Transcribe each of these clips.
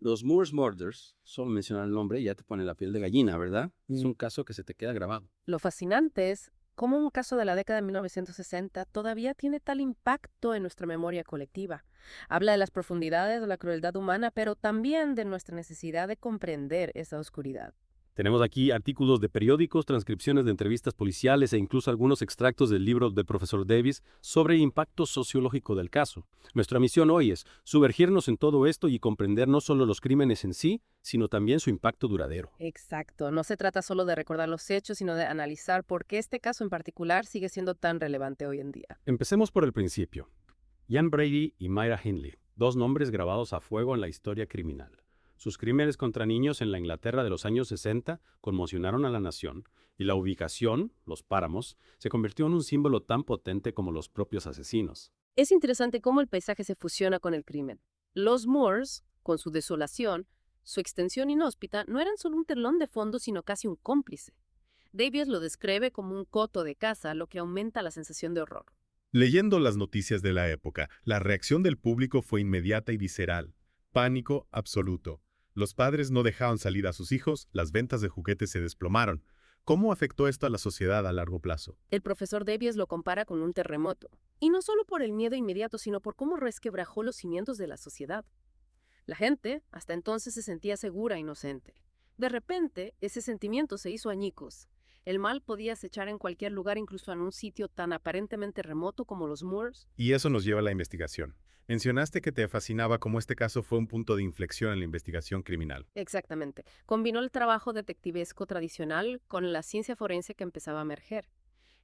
Los Moores Murders, solo mencionar el nombre ya te pone la piel de gallina, ¿verdad? Es un caso que se te queda grabado. Lo fascinante es cómo un caso de la década de 1960 todavía tiene tal impacto en nuestra memoria colectiva. Habla de las profundidades de la crueldad humana, pero también de nuestra necesidad de comprender esa oscuridad. Tenemos aquí artículos de periódicos, transcripciones de entrevistas policiales e incluso algunos extractos del libro del profesor Davis sobre el impacto sociológico del caso. Nuestra misión hoy es sumergirnos en todo esto y comprender no solo los crímenes en sí, sino también su impacto duradero. Exacto, no se trata solo de recordar los hechos, sino de analizar por qué este caso en particular sigue siendo tan relevante hoy en día. Empecemos por el principio. Ian Brady y Myra Hindley, dos nombres grabados a fuego en la historia criminal. Sus crímenes contra niños en la Inglaterra de los años 60 conmocionaron a la nación, y la ubicación, los páramos, se convirtió en un símbolo tan potente como los propios asesinos. Es interesante cómo el paisaje se fusiona con el crimen. Los Moors, con su desolación, su extensión inhóspita, no eran solo un telón de fondo, sino casi un cómplice. Davies lo describe como un coto de caza, lo que aumenta la sensación de horror. Leyendo las noticias de la época, la reacción del público fue inmediata y visceral. Pánico absoluto. Los padres no dejaban salir a sus hijos, las ventas de juguetes se desplomaron. ¿Cómo afectó esto a la sociedad a largo plazo? El profesor Davies lo compara con un terremoto. Y no solo por el miedo inmediato, sino por cómo resquebrajó los cimientos de la sociedad. La gente, hasta entonces, se sentía segura e inocente. De repente, ese sentimiento se hizo añicos. El mal podía acechar en cualquier lugar, incluso en un sitio tan aparentemente remoto como los Moors. Y eso nos lleva a la investigación. Mencionaste que te fascinaba cómo este caso fue un punto de inflexión en la investigación criminal. Exactamente. Combinó el trabajo detectivesco tradicional con la ciencia forense que empezaba a emerger.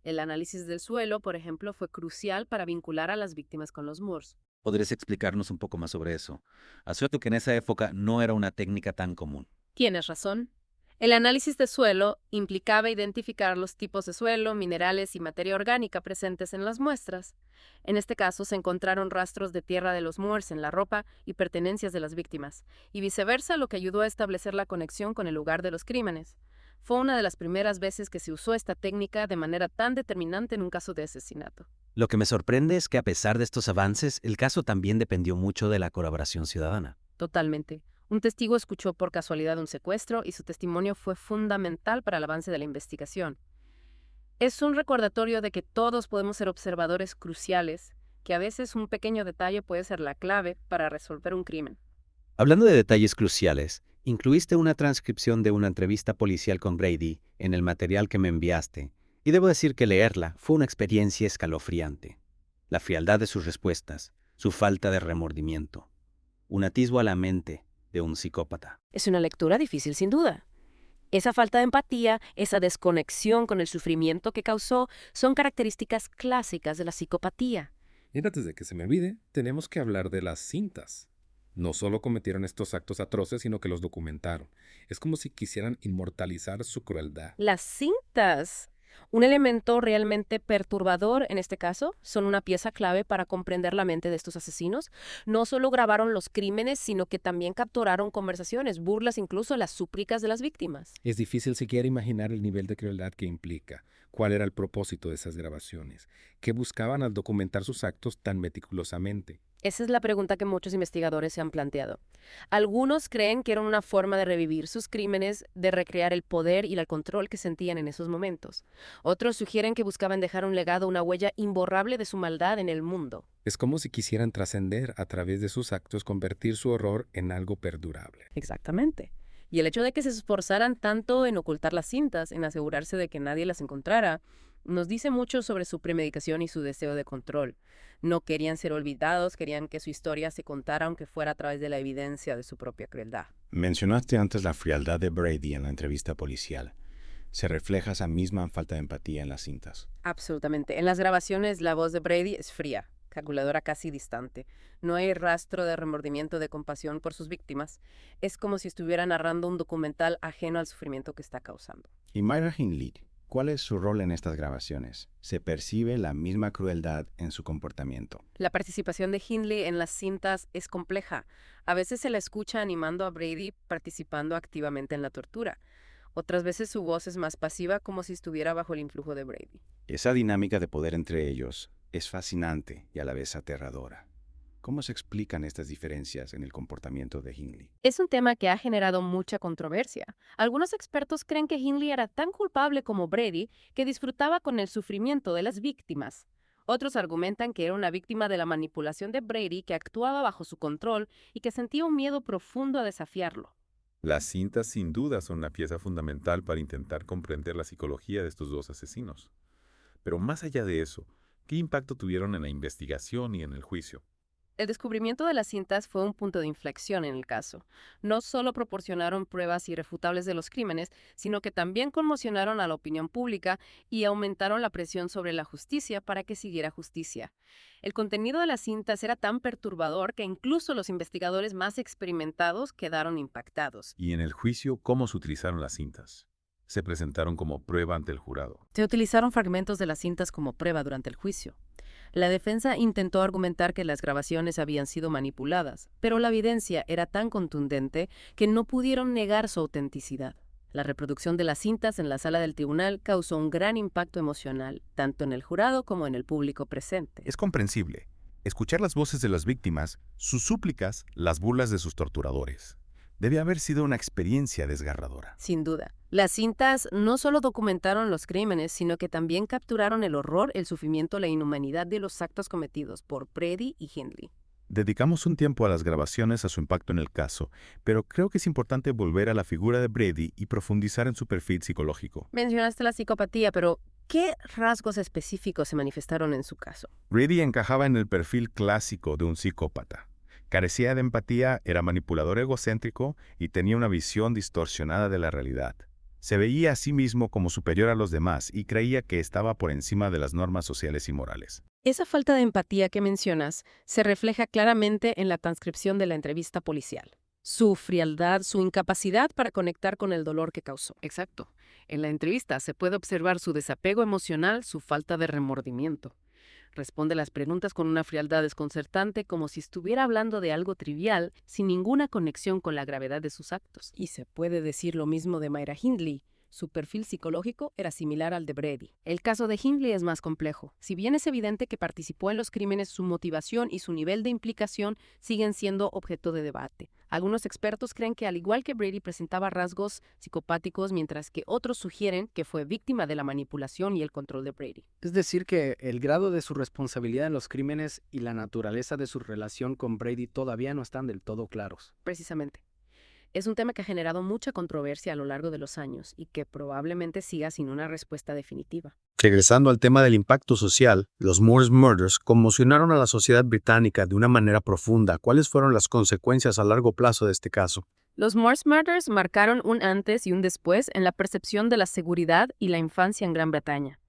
El análisis del suelo, por ejemplo, fue crucial para vincular a las víctimas con los Moors. ¿Podrías explicarnos un poco más sobre eso? Acepto que en esa época no era una técnica tan común. Tienes razón. El análisis de suelo implicaba identificar los tipos de suelo, minerales y materia orgánica presentes en las muestras. En este caso, se encontraron rastros de tierra de los Moors en la ropa y pertenencias de las víctimas, y viceversa, lo que ayudó a establecer la conexión con el lugar de los crímenes. Fue una de las primeras veces que se usó esta técnica de manera tan determinante en un caso de asesinato. Lo que me sorprende es que a pesar de estos avances, el caso también dependió mucho de la colaboración ciudadana. Totalmente. Un testigo escuchó por casualidad un secuestro y su testimonio fue fundamental para el avance de la investigación. Es un recordatorio de que todos podemos ser observadores cruciales, que a veces un pequeño detalle puede ser la clave para resolver un crimen. Hablando de detalles cruciales, incluiste una transcripción de una entrevista policial con Brady en el material que me enviaste, y debo decir que leerla fue una experiencia escalofriante. La frialdad de sus respuestas, su falta de remordimiento, un atisbo a la mente de un psicópata. Es una lectura difícil, sin duda. Esa falta de empatía, esa desconexión con el sufrimiento que causó, son características clásicas de la psicopatía. Y antes de que se me olvide, tenemos que hablar de las cintas. No solo cometieron estos actos atroces, sino que los documentaron. Es como si quisieran inmortalizar su crueldad. Las cintas, un elemento realmente perturbador en este caso, son una pieza clave para comprender la mente de estos asesinos. No solo grabaron los crímenes, sino que también capturaron conversaciones, burlas, incluso las súplicas de las víctimas. Es difícil siquiera imaginar el nivel de crueldad que implica. ¿Cuál era el propósito de esas grabaciones? ¿Qué buscaban al documentar sus actos tan meticulosamente? Esa es la pregunta que muchos investigadores se han planteado. Algunos creen que era una forma de revivir sus crímenes, de recrear el poder y el control que sentían en esos momentos. Otros sugieren que buscaban dejar un legado, una huella imborrable de su maldad en el mundo. Es como si quisieran trascender a través de sus actos, convertir su horror en algo perdurable. Exactamente. Y el hecho de que se esforzaran tanto en ocultar las cintas, en asegurarse de que nadie las encontrara, nos dice mucho sobre su premedicación y su deseo de control. No querían ser olvidados, querían que su historia se contara aunque fuera a través de la evidencia de su propia crueldad. Mencionaste antes la frialdad de Brady en la entrevista policial. Se refleja esa misma falta de empatía en las cintas. Absolutamente. En las grabaciones la voz de Brady es fría, calculadora, casi distante. No hay rastro de remordimiento, de compasión por sus víctimas. Es como si estuviera narrando un documental ajeno al sufrimiento que está causando. Y Myra Hindley, ¿cuál es su rol en estas grabaciones? ¿Se percibe la misma crueldad en su comportamiento? La participación de Hindley en las cintas es compleja. A veces se la escucha animando a Brady, participando activamente en la tortura. Otras veces su voz es más pasiva, como si estuviera bajo el influjo de Brady. Esa dinámica de poder entre ellos es fascinante y a la vez aterradora. ¿Cómo se explican estas diferencias en el comportamiento de Hindley? Es un tema que ha generado mucha controversia. Algunos expertos creen que Hindley era tan culpable como Brady que disfrutaba con el sufrimiento de las víctimas. Otros argumentan que era una víctima de la manipulación de Brady que actuaba bajo su control y que sentía un miedo profundo a desafiarlo. Las cintas sin duda son una pieza fundamental para intentar comprender la psicología de estos dos asesinos. Pero más allá de eso, ¿qué impacto tuvieron en la investigación y en el juicio? El descubrimiento de las cintas fue un punto de inflexión en el caso. No solo proporcionaron pruebas irrefutables de los crímenes, sino que también conmocionaron a la opinión pública y aumentaron la presión sobre la justicia para que siguiera justicia. El contenido de las cintas era tan perturbador que incluso los investigadores más experimentados quedaron impactados. Y en el juicio, ¿cómo se utilizaron las cintas? Se presentaron como prueba ante el jurado. Se utilizaron fragmentos de las cintas como prueba durante el juicio. La defensa intentó argumentar que las grabaciones habían sido manipuladas, pero la evidencia era tan contundente que no pudieron negar su autenticidad. La reproducción de las cintas en la sala del tribunal causó un gran impacto emocional, tanto en el jurado como en el público presente. Es comprensible. Escuchar las voces de las víctimas, sus súplicas, las burlas de sus torturadores. Debe haber sido una experiencia desgarradora. Sin duda. Las cintas no solo documentaron los crímenes, sino que también capturaron el horror, el sufrimiento, la inhumanidad de los actos cometidos por Brady y Hindley. Dedicamos un tiempo a las grabaciones, a su impacto en el caso, pero creo que es importante volver a la figura de Brady y profundizar en su perfil psicológico. Mencionaste la psicopatía, pero ¿qué rasgos específicos se manifestaron en su caso? Brady encajaba en el perfil clásico de un psicópata. Carecía de empatía, era manipulador egocéntrico y tenía una visión distorsionada de la realidad. Se veía a sí mismo como superior a los demás y creía que estaba por encima de las normas sociales y morales. Esa falta de empatía que mencionas se refleja claramente en la transcripción de la entrevista policial. Su frialdad, su incapacidad para conectar con el dolor que causó. Exacto. En la entrevista se puede observar su desapego emocional, su falta de remordimiento. Responde las preguntas con una frialdad desconcertante, como si estuviera hablando de algo trivial, sin ninguna conexión con la gravedad de sus actos. Y se puede decir lo mismo de Myra Hindley. Su perfil psicológico era similar al de Brady. El caso de Hindley es más complejo. Si bien es evidente que participó en los crímenes, su motivación y su nivel de implicación siguen siendo objeto de debate. Algunos expertos creen que, al igual que Brady, presentaba rasgos psicopáticos, mientras que otros sugieren que fue víctima de la manipulación y el control de Brady. Es decir, que el grado de su responsabilidad en los crímenes y la naturaleza de su relación con Brady todavía no están del todo claros. Precisamente. Es un tema que ha generado mucha controversia a lo largo de los años y que probablemente siga sin una respuesta definitiva. Regresando al tema del impacto social, los Moors Murders conmocionaron a la sociedad británica de una manera profunda. ¿Cuáles fueron las consecuencias a largo plazo de este caso? Los Moors Murders marcaron un antes y un después en la percepción de la seguridad y la infancia en Gran Bretaña.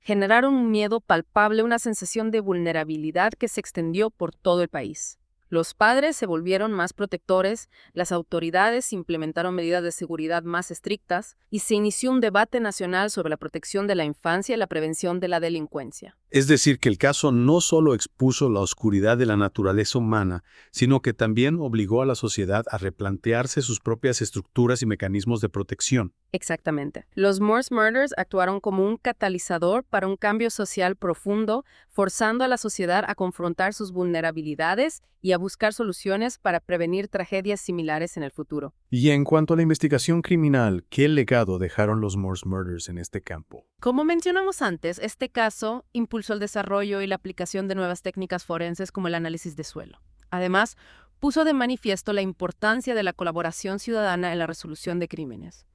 Generaron un miedo palpable, una sensación de vulnerabilidad que se extendió por todo el país. Los padres se volvieron más protectores, las autoridades implementaron medidas de seguridad más estrictas y se inició un debate nacional sobre la protección de la infancia y la prevención de la delincuencia. Es decir, que el caso no solo expuso la oscuridad de la naturaleza humana, sino que también obligó a la sociedad a replantearse sus propias estructuras y mecanismos de protección. Exactamente. Los Moors Murders actuaron como un catalizador para un cambio social profundo, forzando a la sociedad a confrontar sus vulnerabilidades y a buscar soluciones para prevenir tragedias similares en el futuro. Y en cuanto a la investigación criminal, ¿qué legado dejaron los Moors Murders en este campo? Como mencionamos antes, este caso impulsó el desarrollo y la aplicación de nuevas técnicas forenses como el análisis de suelo. Además, puso de manifiesto la importancia de la colaboración ciudadana en la resolución de crímenes.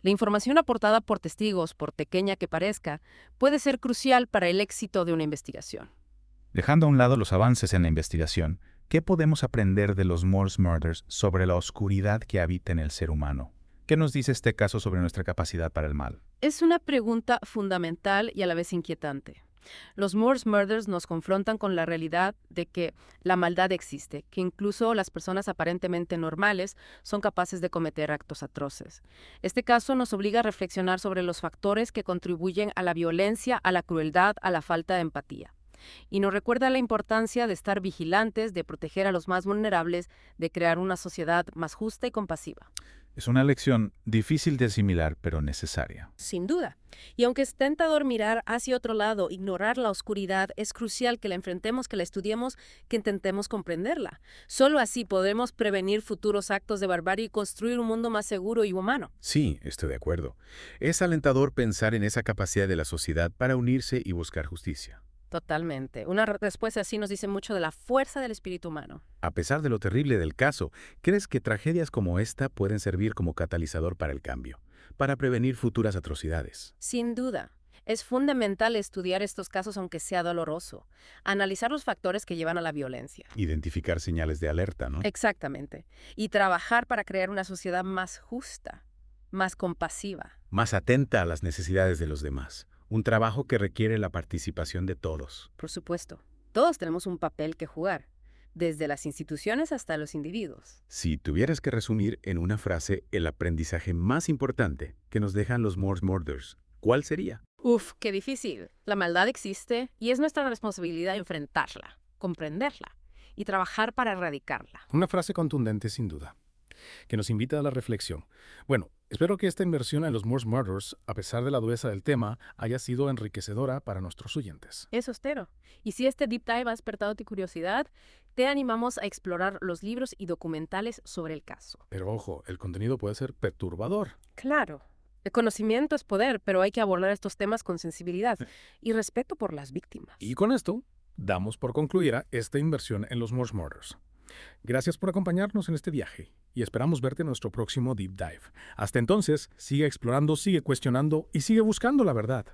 La información aportada por testigos, por pequeña que parezca, puede ser crucial para el éxito de una investigación. Dejando a un lado los avances en la investigación, ¿qué podemos aprender de los Moors Murders sobre la oscuridad que habita en el ser humano? ¿Qué nos dice este caso sobre nuestra capacidad para el mal? Es una pregunta fundamental y a la vez inquietante. Los Moors Murders nos confrontan con la realidad de que la maldad existe, que incluso las personas aparentemente normales son capaces de cometer actos atroces. Este caso nos obliga a reflexionar sobre los factores que contribuyen a la violencia, a la crueldad, a la falta de empatía. Y nos recuerda la importancia de estar vigilantes, de proteger a los más vulnerables, de crear una sociedad más justa y compasiva. Es una lección difícil de asimilar, pero necesaria. Sin duda. Y aunque es tentador mirar hacia otro lado, ignorar la oscuridad, es crucial que la enfrentemos, que la estudiemos, que intentemos comprenderla. Solo así podremos prevenir futuros actos de barbarie y construir un mundo más seguro y humano. Sí, estoy de acuerdo. Es alentador pensar en esa capacidad de la sociedad para unirse y buscar justicia. Totalmente. Una respuesta así nos dice mucho de la fuerza del espíritu humano. A pesar de lo terrible del caso, ¿crees que tragedias como esta pueden servir como catalizador para el cambio, para prevenir futuras atrocidades? Sin duda. Es fundamental estudiar estos casos aunque sea doloroso. Analizar los factores que llevan a la violencia. Identificar señales de alerta, ¿no? Exactamente. Y trabajar para crear una sociedad más justa, más compasiva. Más atenta a las necesidades de los demás. Un trabajo que requiere la participación de todos. Por supuesto. Todos tenemos un papel que jugar, desde las instituciones hasta los individuos. Si tuvieras que resumir en una frase el aprendizaje más importante que nos dejan los Morse Murders, ¿cuál sería? Uf, qué difícil. La maldad existe y es nuestra responsabilidad enfrentarla, comprenderla y trabajar para erradicarla. Una frase contundente sin duda, que nos invita a la reflexión. Bueno, espero que esta inmersión en los Morse Murders, a pesar de la dureza del tema, haya sido enriquecedora para nuestros oyentes. Eso espero. Y si este deep dive ha despertado tu curiosidad, te animamos a explorar los libros y documentales sobre el caso. Pero ojo, el contenido puede ser perturbador. Claro. El conocimiento es poder, pero hay que abordar estos temas con sensibilidad y respeto por las víctimas. Y con esto, damos por concluida esta inversión en los Morse Murders. Gracias por acompañarnos en este viaje y esperamos verte en nuestro próximo Deep Dive. Hasta entonces, sigue explorando, sigue cuestionando y sigue buscando la verdad.